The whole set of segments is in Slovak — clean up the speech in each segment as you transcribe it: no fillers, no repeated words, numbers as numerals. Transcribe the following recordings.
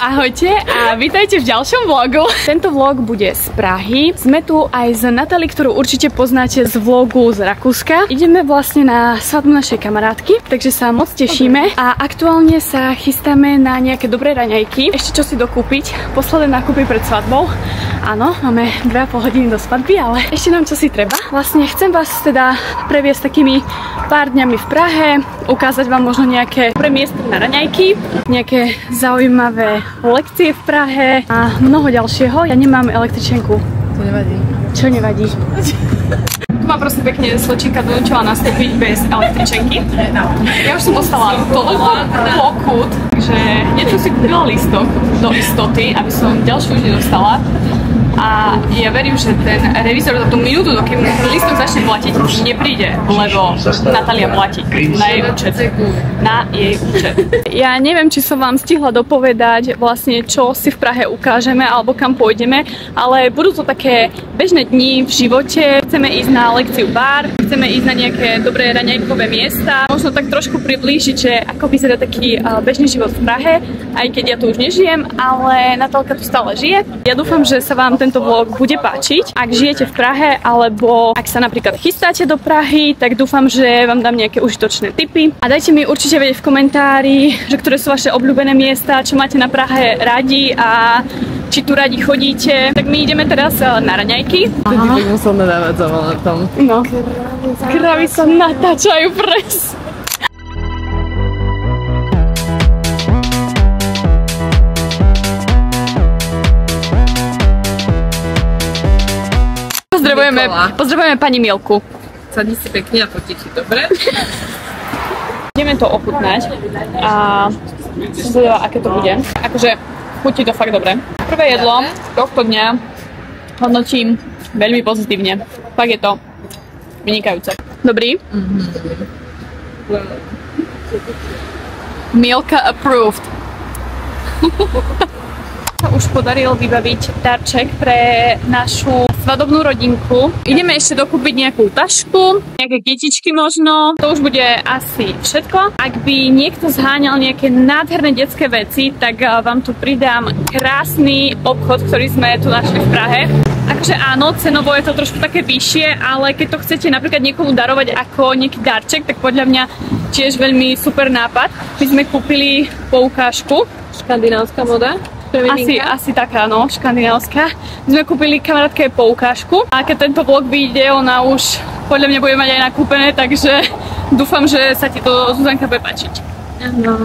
Ahojte a vítajte v ďalšom vlogu. Tento vlog bude z Prahy. Sme tu aj s Natáliou, ktorú určite poznáte z vlogu z Rakúska. Ideme vlastne na svadbu našej kamarátky, takže sa moc tešíme a aktuálne sa chystáme na nejaké dobré raňajky. Ešte čo si dokúpiť, posledné nákupy pred svadbou. Áno, máme 2,5 hodiny do svadby, ale ešte nám čo si treba. Vlastne chcem vás teda previesť takými pár dňami v Prahe, ukázať vám možno nejaké dobré miesta na raňajky, nejaké zaujímavé lekcie v Prahe a mnoho ďalšieho. Ja nemám električenku. To nevadí. Čo nevadí? Tu ma prosím pekne slečinka donúčila nastúpiť bez električenky. Ja už som dostala toľko pokut, že hneď som si kúpila lístok do istoty, aby som ďalšiu už nedostala. A ja verím, že ten revízor za tú minútu, dokým lístok začne platiť, nepríde, lebo Natália platí na jej účet. Na jej účet. Ja neviem, či som vám stihla dopovedať vlastne, čo si v Prahe ukážeme alebo kam pôjdeme, ale budú to také bežné dni v živote. Chceme ísť na lekciu bar, chceme ísť na nejaké dobré raňajkové miesta, možno tak trošku priblížiť, že ako vyzerá taký bežný život v Prahe, aj keď ja tu už nežijem, ale Natálka tu stále žije. Ja dúfam, že sa vám tento vlog bude páčiť. Ak žijete v Prahe, alebo ak sa napríklad chystáte do Prahy, tak dúfam, že vám dám nejaké užitočné tipy. A dajte mi určite vedieť v komentári, že ktoré sú vaše obľúbené miesta, čo máte na Prahe radi a či tu radi chodíte. Tak my ideme teraz na raňajky. Ty by musel nadávať za volatom. No, kravy sa natáčajú pres. Pozdravujeme pani Mielku. Sadni si pekne a potiči, dobre? Ideme to ochutnať a som zvedavá, aké to bude. Akože chutí to fakt dobre. Prvé jedlo tohto dňa hodnotím veľmi pozitívne. Fakt je to vynikajúce. Dobrý? Mielka approved. Už podaril vybaviť darček pre našu svadobnú rodinku. Ideme ešte dokúpiť nejakú tašku, nejaké kytičky možno. To už bude asi všetko. Ak by niekto zháňal nejaké nádherné detské veci, tak vám tu pridám krásny obchod, ktorý sme tu našli v Prahe. Akože áno, cenovo je to trošku také vyššie, ale keď to chcete napríklad niekomu darovať ako nejaký darček, tak podľa mňa tiež veľmi super nápad. My sme kúpili poukážku. Škandinávska moda. Asi taká, no, škandinávska. Sme kúpili kamarátke poukážku a keď tento vlog vyjde, ona už podľa mňa bude mať aj nakúpené, takže dúfam, že sa ti to, Zuzanka, bude páčiť. No.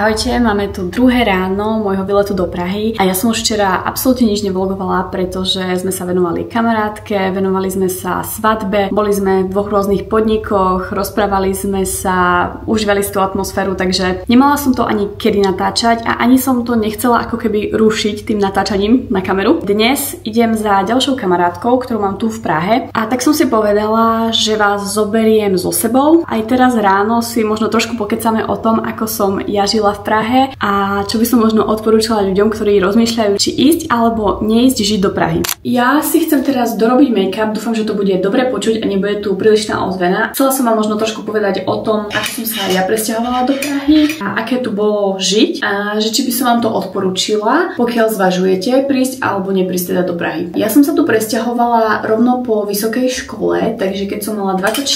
Ahojte, máme tu druhé ráno môjho výletu do Prahy a ja som už včera absolútne nič nevlogovala, pretože sme sa venovali kamarátke, venovali sme sa svadbe, boli sme v dvoch rôznych podnikoch, rozprávali sme sa, užívali si tú atmosféru, takže nemala som to ani kedy natáčať a ani som to nechcela ako keby rušiť tým natáčaním na kameru. Dnes idem za ďalšou kamarátkou, ktorú mám tu v Prahe a tak som si povedala, že vás zoberiem so sebou. Aj teraz ráno si možno trošku pokecáme o tom, ako som ja žila v Prahe a čo by som možno odporúčala ľuďom, ktorí rozmýšľajú, či ísť alebo neísť žiť do Prahy. Ja si chcem teraz dorobiť make-up, dúfam, že to bude dobre počuť a nebude tu prílišná ozvena. Chcela som vám možno trošku povedať o tom, ako som sa ja presťahovala do Prahy a aké tu bolo žiť a že či by som vám to odporúčila, pokiaľ zvažujete prísť alebo neprísť teda do Prahy. Ja som sa tu presťahovala rovno po vysokej škole, takže keď som mala 24,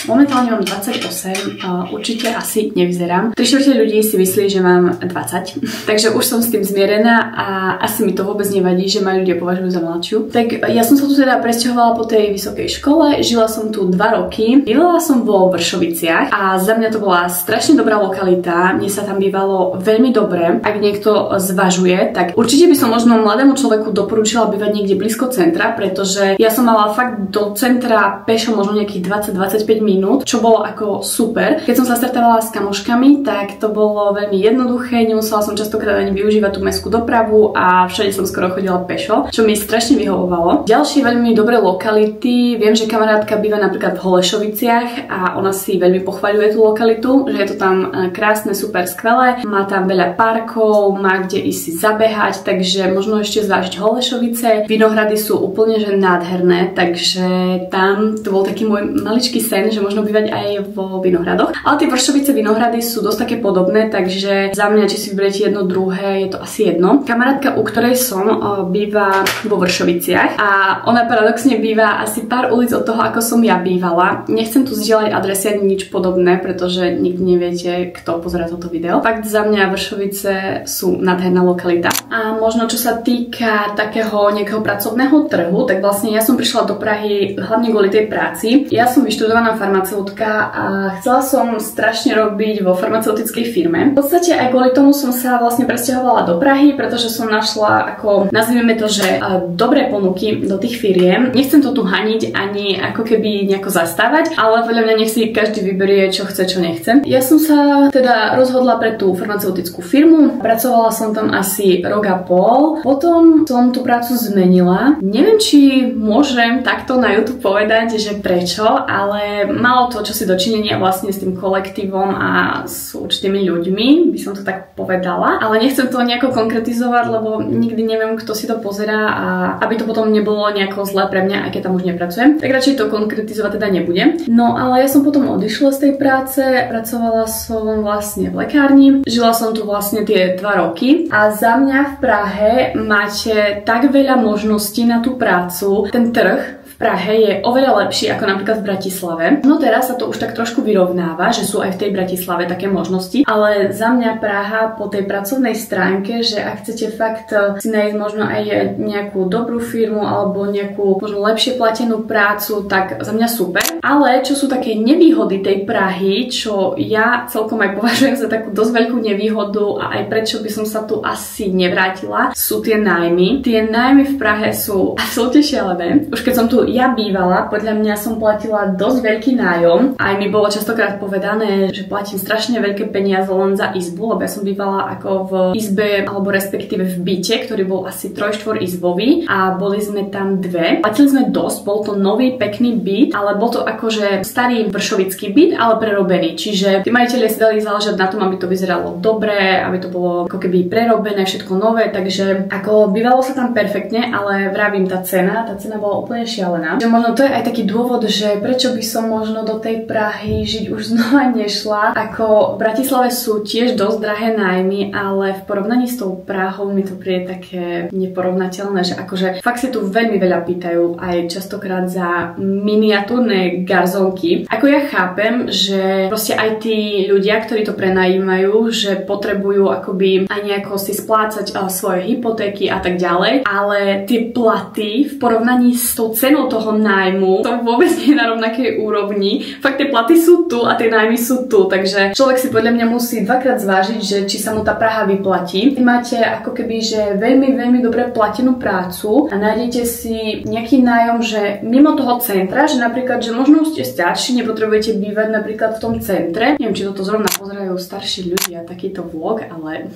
momentálne mám 28, určite asi nevyzerám. 3/4 ľudí si myslí, že mám 20, takže už som s tým zmierená a asi mi to vôbec nevadí, že ma ľudia považujú za mladšiu. Tak ja som sa tu teda presťahovala po tej vysokej škole, žila som tu 2 roky, bývala som vo Vršoviciach a za mňa to bola strašne dobrá lokalita, mne sa tam bývalo veľmi dobre. Ak niekto zvažuje, tak určite by som možno mladému človeku doporučila bývať niekde blízko centra, pretože ja som mala fakt do centra pešo možno nejakých 20-25 minút, čo bolo ako super. Keď som sa stretávala s kamoškami, tak to bolo bolo veľmi jednoduché, nemusela som častokrát ani využívať tú mestskú dopravu a všade som skoro chodila pešo, čo mi strašne vyhovovalo. Ďalšie veľmi dobré lokality, viem, že kamarátka býva napríklad v Holešoviciach a ona si veľmi pochvaľuje tú lokalitu, že je to tam krásne, super, skvelé, má tam veľa parkov, má kde ísť si zabehať, takže možno ešte zvážiť Holešovice. Vinohrady sú úplne že nádherné, takže tam to bol taký môj maličký sen, že možno bývať aj vo Vinohradoch. Ale tie Vršovice, Vinohrady sú dosť také podobné, takže za mňa, či si vyberiete jedno, druhé, je to asi jedno. Kamarátka, u ktorej som, býva vo Vršoviciach a ona paradoxne býva asi pár ulic od toho, ako som ja bývala. Nechcem tu zdieľať adresy ani nič podobné, pretože nikdy neviete, kto pozerá toto video. Fakt za mňa Vršovice sú nádherná lokalita. A možno čo sa týka takého nejakého pracovného trhu, tak vlastne ja som prišla do Prahy hlavne kvôli tej práci. Ja som vyštudovaná farmaceutka a chcela som strašne robiť vo farmaceutickej firme. V podstate aj kvôli tomu som sa vlastne presťahovala do Prahy, pretože som našla ako, nazvime to, že dobré ponuky do tých firiem. Nechcem to tu haniť ani ako keby nejako zastávať, ale podľa mňa nech si každý vyberie, čo chce, čo nechce. Ja som sa teda rozhodla pre tú farmaceutickú firmu. Pracovala som tam asi rok a pol. Potom som tú prácu zmenila. Neviem, či môžem takto na YouTube povedať, že prečo, ale malo to čosi dočinenia vlastne s tým kolektívom a s určitými ľuďmi, by som to tak povedala. Ale nechcem to nejako konkretizovať, lebo nikdy neviem, kto si to pozerá a aby to potom nebolo nejako zlé pre mňa, aj keď tam už nepracujem, tak radšej to konkretizovať teda nebudem. No ale ja som potom odišla z tej práce, pracovala som vlastne v lekárni, žila som tu vlastne tie 2 roky a za mňa v Prahe máte tak veľa možností na tú prácu, ten trh v Prahe je oveľa lepší ako napríklad v Bratislave. No teraz sa to už tak trošku vyrovnáva, že sú aj v tej Bratislave také možnosti, ale za mňa Praha po tej pracovnej stránke, že ak chcete fakt si nájsť možno aj nejakú dobrú firmu alebo nejakú možno lepšie platenú prácu, tak za mňa super. Ale čo sú také nevýhody tej Prahy, čo ja celkom aj považujem za takú dosť veľkú nevýhodu a aj prečo by som sa tu asi nevrátila, sú tie nájmy. Tie nájmy v Prahe sú absolútne šialené. Už keď som tu ja bývala, podľa mňa som platila dosť veľký nájom. Aj mi bolo častokrát povedané, že platím strašne veľké peniaze len za izbu, lebo ja som bývala ako v izbe, alebo respektíve v byte, ktorý bol asi 3-4 izbový a boli sme tam 2. Platili sme dosť, bol to nový pekný byt, ale bol to akože starý vršovický byt, ale prerobený. Čiže tí majitelia si dali záležať na tom, aby to vyzeralo dobre, aby to bolo ako keby prerobené, všetko nové, takže ako bývalo sa tam perfektne, ale vravím, tá cena bola úplne šialená. Že možno to je aj taký dôvod, že prečo by som možno do tej Prahy žiť už znova nešla. Ako v Bratislave sú tiež dosť drahé nájmy, ale v porovnaní s tou Prahou mi to príde také neporovnateľné, že akože fakt si tu veľmi veľa pýtajú aj častokrát za miniatúrne garzónky. Ako ja chápem, že proste aj tí ľudia, ktorí to prenajímajú, že potrebujú akoby aj nejako si splácať svoje hypotéky a tak ďalej, ale tie platy v porovnaní s tou cenou toho nájmu to vôbec nie je na rovnakej úrovni. Fakt tie platy sú tu a tie nájmy sú tu, takže človek si podľa mňa musí dvakrát zvážiť, že či sa mu tá Praha vyplatí. Máte ako keby, že veľmi, veľmi dobre platenú prácu a nájdete si nejaký nájom, že mimo toho centra, že napríklad, že možno ste starší, nepotrebujete bývať napríklad v tom centre. Neviem, či toto zrovna pozerajú starší ľudia, takýto vlog, ale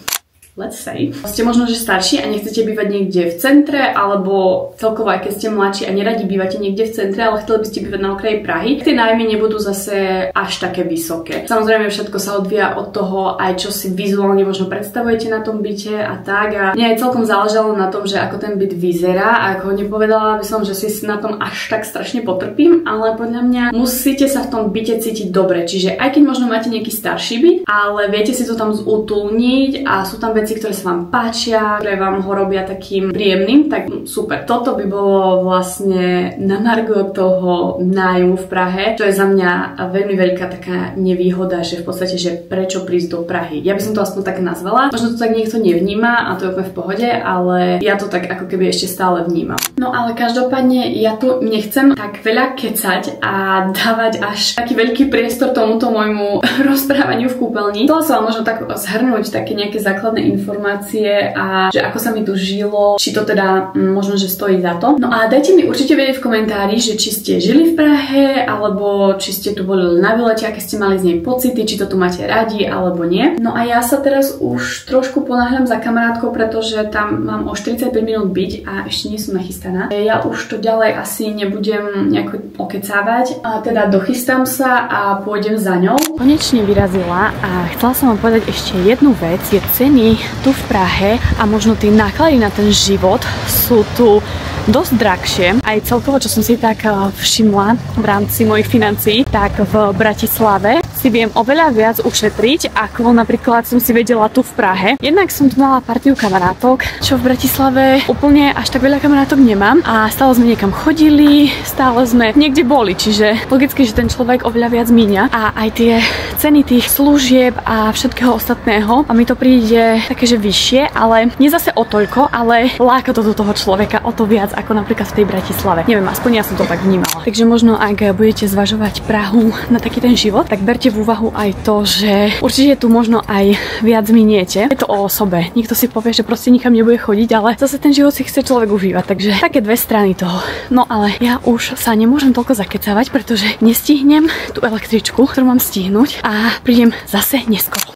let's say. Ste možno, že starší a nechcete bývať niekde v centre, alebo celkovo aj keď ste mladší a neradi bývate niekde v centre, ale chceli by ste bývať na okraji Prahy, tie nájmy nebudú zase až také vysoké. Samozrejme, všetko sa odvíja od toho, aj čo si vizuálne možno predstavujete na tom byte a tak. A mne aj celkom záležalo na tom, že ako ten byt vyzerá, a ako nepovedala by som, že si na tom až tak strašne potrpím, ale podľa mňa musíte sa v tom byte cítiť dobre. Čiže aj keď možno máte nejaký starší byt, ale viete si to tam zútulniť a sú tam veci, ktoré sa vám páčia, ktoré vám ho robia takým príjemným, tak super. Toto by bolo vlastne na margo toho nájmu v Prahe. To je za mňa veľmi veľká taká nevýhoda, že v podstate, že prečo prísť do Prahy. Ja by som to aspoň tak nazvala. Možno to tak niekto nevníma a to je úplne v pohode, ale ja to tak ako keby ešte stále vnímam. No ale každopádne ja tu nechcem tak veľa kecať a dávať až taký veľký priestor tomuto môjmu rozprávaniu v kúpeľni. Chcela som vám možno tak zhrnúť také nejaké základné informácie a že ako sa mi tu žilo, či to teda možno, že stojí za to. No a dajte mi určite vedieť v komentári, že či ste žili v Prahe, alebo či ste tu boli na výlete, aké ste mali z nej pocity, či to tu máte radi, alebo nie. No a ja sa teraz už trošku ponáhľam za kamarátkou, pretože tam mám o 45 minút byť a ešte nie som nachystaná. Ja už to ďalej asi nebudem nejako okecávať, a teda dochystám sa a pôjdem za ňou. Konečne vyrazila a chcela som vám povedať ešte jednu vec. Je ceny tu v Prahe a možno tie náklady na ten život sú tu dosť drahšie. Aj celkovo, čo som si tak všimla v rámci mojich financií, tak v Bratislave si viem oveľa viac ušetriť, ako napríklad som si vedela tu v Prahe. Jednak som tu mala partiu kamarátok, čo v Bratislave úplne až tak veľa kamarátok nemám a stále sme niekam chodili, stále sme niekde boli, čiže logicky, že ten človek oveľa viac míňa a aj tie ceny tých služieb a všetkého ostatného a mi to príde také, že vyššie, ale nie zase o toľko, ale láka to do toho človeka o to viac ako napríklad v tej Bratislave. Neviem, aspoň ja som to tak vnímala. Takže možno ak budete zvažovať Prahu na taký ten život, tak berte v úvahu aj to, že určite tu možno aj viac miniete. Je to o osobe. Niekto si povie, že proste nikam nebude chodiť, ale zase ten život si chce človek užívať. Takže také dve strany toho. No ale ja už sa nemôžem toľko zakecávať, pretože nestihnem tú električku, ktorú mám stihnúť a prídem zase neskoro.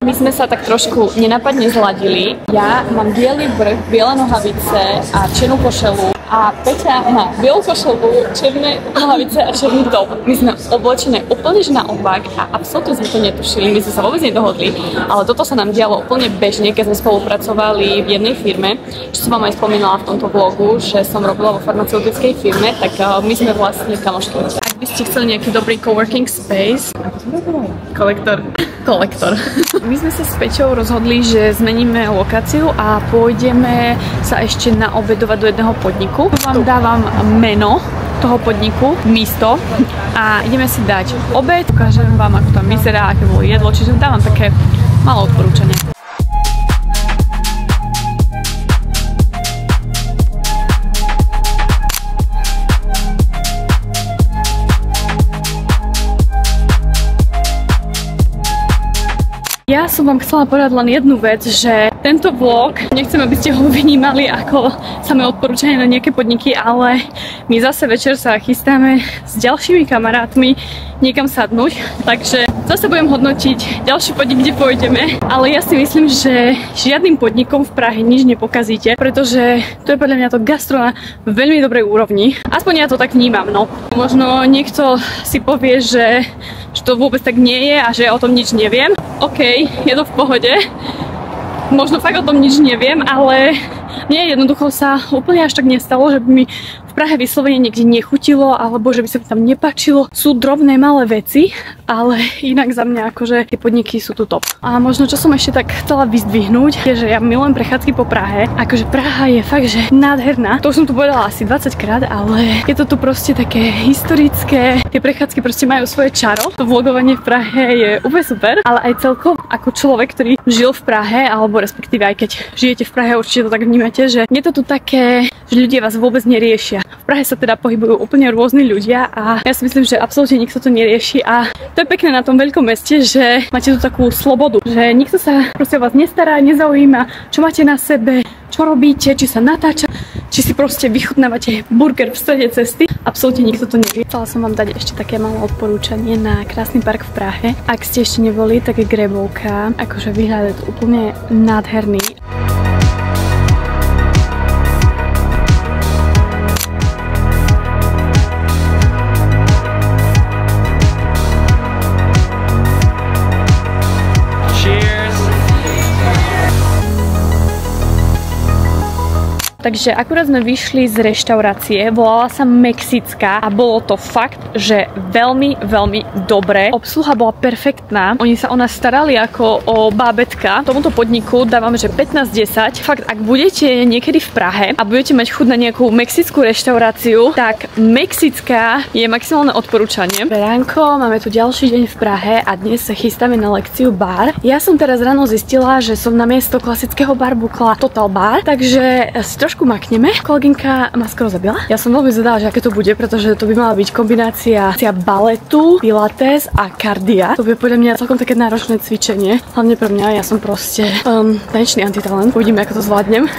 My sme sa tak trošku nenápadne zladili. Ja mám biely vrch, biele nohavice a čiernu košelu. A Peťa má bielu košelu, čierne nohavice a čierny top. My sme oblečené úplne že naopak a absolútne sme to netušili. My sme sa vôbec nedohodli, ale toto sa nám dialo úplne bežne, keď sme spolupracovali v jednej firme. Čo som vám aj spomínala v tomto vlogu, že som robila vo farmaceutickej firme, tak my sme vlastne kamošky. Ak by ste chceli nejaký dobrý coworking space, kolektor. My sme sa s Peťou rozhodli, že zmeníme lokáciu a pôjdeme sa ešte naobedovať do jedného podniku. Vám dávam meno toho podniku, místo a ideme si dať obed. Ukážem vám, ako tam vyzerá, aké bolo jedlo, čiže dávam také malé odporúčanie. Ja som vám chcela povedať len jednu vec, že tento vlog, nechcem, aby ste ho vnímali ako samé odporúčanie na nejaké podniky, ale my zase večer sa chystáme s ďalšími kamarátmi niekam sadnúť, takže zase budem hodnotiť ďalší podnik, kde pôjdeme, ale ja si myslím, že žiadnym podnikom v Prahe nič nepokazíte, pretože to je podľa mňa to gastro na veľmi dobrej úrovni. Aspoň ja to tak vnímam, no. Možno niekto si povie, že to vôbec tak nie je a že ja o tom nič neviem. OK, je to v pohode. Možno fakt o tom nič neviem, ale mne jednoducho sa úplne až tak nestalo, že by mi v Prahe vyslovene niekde nechutilo alebo že by sa mi tam nepáčilo. Sú drobné malé veci, ale inak za mňa akože tie podniky sú tu top. A možno čo som ešte tak chcela vyzdvihnúť je, že ja milujem prechádzky po Prahe. Akože Praha je fakt, že nádherná. To už som tu povedala asi 20 krát, ale je to tu proste také historické. Tie prechádzky proste majú svoje čaro. To vlogovanie v Prahe je úplne super, ale aj celkom ako človek, ktorý žil v Prahe, alebo respektíve aj keď žijete v Prahe, určite to tak vnímate, že je to tu také, že ľudia vás vôbec neriešia. V Prahe sa teda pohybujú úplne rôzni ľudia a ja si myslím, že absolútne nikto to nerieši a to je pekné na tom veľkom meste, že máte tu takú slobodu, že nikto sa proste o vás nestará, nezaujíma, čo máte na sebe, čo robíte, či sa natáča, či si proste vychutnávate burger v strede cesty. Absolútne nikto to nevie. Chcela som vám dať ešte také malé odporúčanie na krásny park v Prahe. Ak ste ešte neboli, tak je Grebovka. Akože výhľad je to úplne nádherný. Takže akurát sme vyšli z reštaurácie, volala sa Mexická a bolo to fakt, že veľmi, veľmi dobré. Obsluha bola perfektná, oni sa o nás starali ako o bábetka. Tomuto podniku dávam, že 15-10. Fakt, ak budete niekedy v Prahe a budete mať chuť na nejakú mexickú reštauráciu, tak Mexická je maximálne odporúčanie. Ránko, máme tu ďalší deň v Prahe a dnes sa chystáme na lekciu bar. Ja som teraz ráno zistila, že som na miesto klasického bar bukla Total Bar, takže si trošku makneme. Kolegynka ma skoro zabila. Ja som veľmi zvedavá, že aké to bude, pretože to by mala byť kombinácia baletu, pilates a kardia. To bude podľa mňa celkom také náročné cvičenie. Hlavne pre mňa, ja som proste tanečný antitalent. Uvidíme, ako to zvládnem.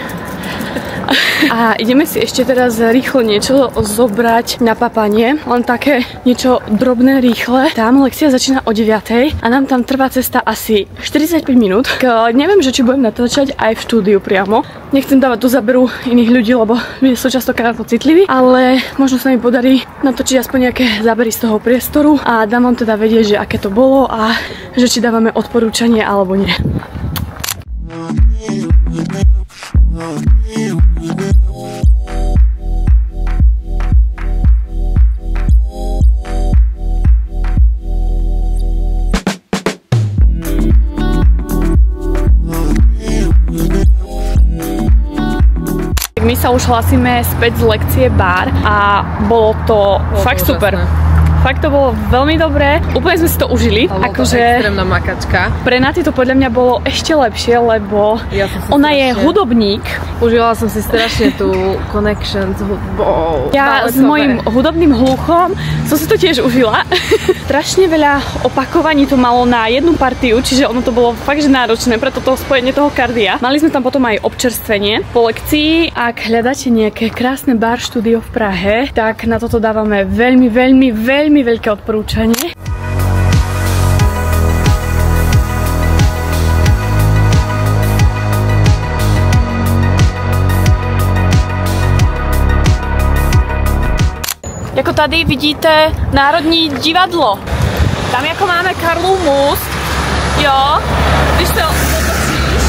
A ideme si ešte teraz rýchlo niečo zobrať na papanie. Len také niečo drobné, rýchle. Tam lekcia začína o 9 a nám tam trvá cesta asi 45 minút. Neviem, že či budem natáčať aj v štúdiu priamo. Nechcem dávať do záberu iných ľudí, lebo ľudia sú častokrát citliví, ale možno sa mi podarí natočiť aspoň nejaké zábery z toho priestoru a dám vám teda vedieť, že aké to bolo a že či dávame odporúčanie alebo nie. My sa už hlasíme späť z lekcie bar a bolo to fakt super. Fakt to bolo veľmi dobré, úplne sme si to užili. Akože extrémna makačka. Pre Naty to podľa mňa bolo ešte lepšie, lebo ona je hudobník. Užila som si strašne tú connection s hudbou. Ja s mojím hudobným hluchom som si to tiež užila. Strašne veľa opakovaní to malo na jednu partiu, čiže ono to bolo fakt že náročné, preto to spojenie toho kardia. Mali sme tam potom aj občerstvenie. Po lekcii, ak hľadáte nejaké krásne bar štúdio v Prahe, tak na toto dávame veľmi veľké odporúčanie. Jako tady vidíte Národní divadlo. Tam jako máme Karlův most, jo, když to otočíš.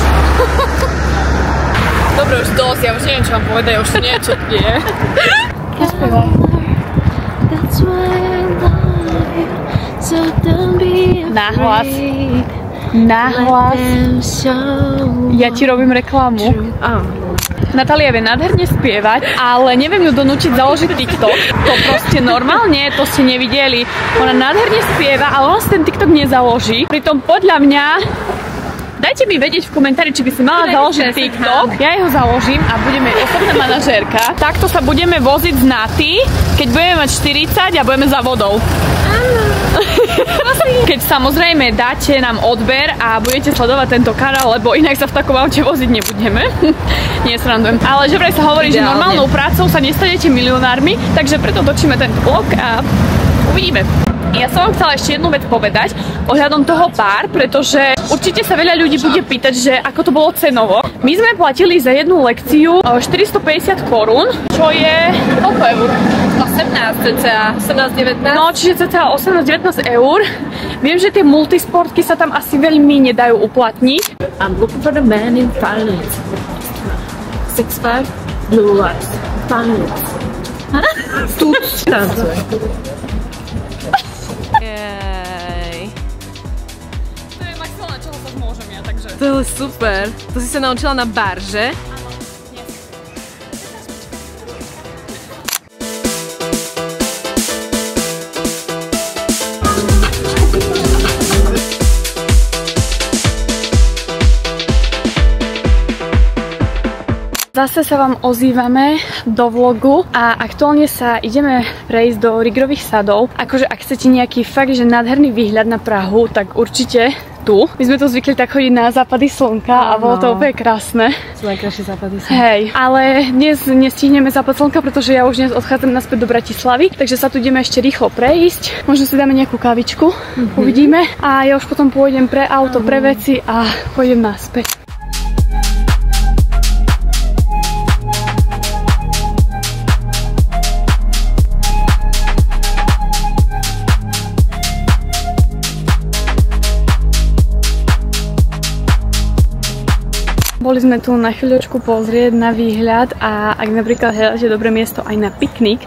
Dobre, už dosť, ja už neviem, čo vám povedať, ja už to neviem, čo to je. Nespievaj. Nahlas. Ja ti robím reklamu. Natália vie nádherne spievať, ale neviem ju donútiť založiť TikTok. To proste normálne, to ste nevideli. Ona nádherne spieva, ale ona si ten TikTok nezaloží. Pritom podľa mňa... Dajte mi vedieť v komentári, či by si mala založiť TikTok. Ja ho založím a budeme osobná manažérka. Takto sa budeme voziť z Naty, keď budeme mať 40 a budeme za vodou. Keď samozrejme dáte nám odber a budete sledovať tento kanál, lebo inak sa v takom aute voziť nebudeme. Nie, srandujem. Ale že vraj sa hovorí, že normálnou prácou sa nestanete milionármi, takže preto točíme tento vlog a uvidíme. Ja som vám chcela ešte jednu vec povedať ohľadom toho bar, pretože určite sa veľa ľudí bude pýtať, že ako to bolo cenovo. My sme platili za jednu lekciu 450 korún, čo je koľko eur? 18 cca, 18-19. No, čiže cca 18-19 eur. Viem, že tie multisportky sa tam asi veľmi nedajú uplatniť. I'm looking for the man in finance. 6'5", blue eyes, finance. Tu tancuje. To je super. To si sa naučila na barže. Zase sa vám ozývame do vlogu a aktuálne sa ideme prejsť do Rigrových sadov. Akože ak chcete nejaký fakt, že nádherný výhľad na Prahu, tak určite tu. My sme tu zvykli tak chodiť na západy slnka a bolo to úplne krásne. Sú najkrajšie západy slnka. Hej, ale dnes nestihneme západ slnka, pretože ja už dnes odchádzam naspäť do Bratislavy, takže sa tu ideme ešte rýchlo prejsť. Možno si dáme nejakú kávičku, uvidíme. A ja už potom pôjdem pre auto, pre veci a pôjdem naspäť. Boli sme tu na chvíľočku pozrieť na výhľad a ak napríklad hľadáte dobré miesto aj na piknik,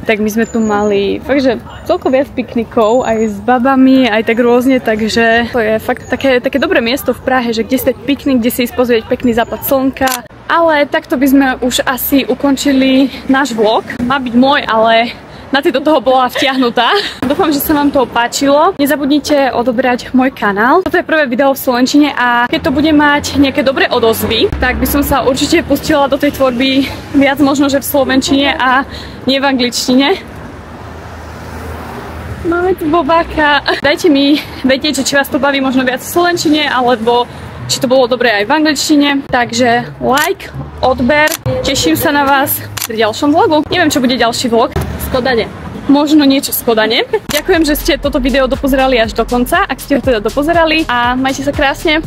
tak my sme tu mali fakt, že celko viac piknikov aj s babami, aj tak rôzne, takže to je fakt také dobré miesto v Prahe, že kde ste piknik, kde si ísť pozrieť pekný západ slnka. Ale takto by sme už asi ukončili náš vlog. Má byť môj, ale Naty do toho bola vtiahnutá. Dúfam, že sa vám to páčilo. Nezabudnite odobrať môj kanál. Toto je prvé video v slovenčine a keď to bude mať nejaké dobré odozvy, tak by som sa určite pustila do tej tvorby viac možno, že v slovenčine a nie v angličtine. Máme tu bobáka. Dajte mi vedieť, či vás to baví možno viac v slovenčine, alebo či to bolo dobré aj v angličtine. Takže like, odber, teším sa na vás pri ďalšom vlogu. Neviem, čo bude ďalší vlog. Kodane. Možno niečo z Kodane. Ďakujem, že ste toto video dopozerali až do konca, ak ste ho teda dopozerali a majte sa krásne.